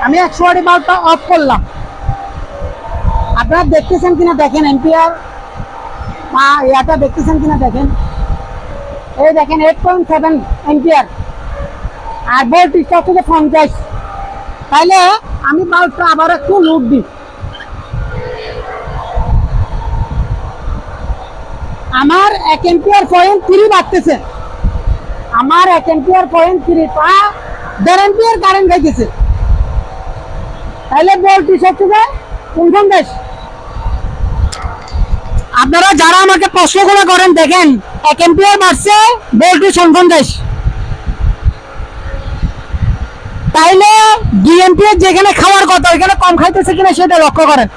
আমি 100 বাল্বটা অফ করলাম, আপনারা দেখতেছেন কিনা দেখেন, এম্পিয়ার ইয়াটা দেখতেছেন কিনা দেখেন, এই দেখেন 8.7 এম্পিয়ার, আর ভোল্টেজটা হচ্ছে 50। তাহলে আমি বাল্বটা আবার একটু লোড দিই, আমার 1 এম্পিয়ার পয়েন্ট 3 বাড়তেছে, আমার 1 এম্পিয়ার পয়েন্ট 3 পা 1.5 এম্পিয়ার কারেন্ট খাইতেছে। তাহলে ভোল্টেজ হচ্ছে 49। আপনারা যারা আমাকে প্রশ্নগুলো করেন দেখেন 1 এম্পিয়ার বাড়ছে, ভোল্টেজ 49। তাইলে 2 এম্পিয়ার যেখানে খাওয়ার কথা ওইখানে কম খাইতেছে কিনা সেটা লক্ষ্য করেন।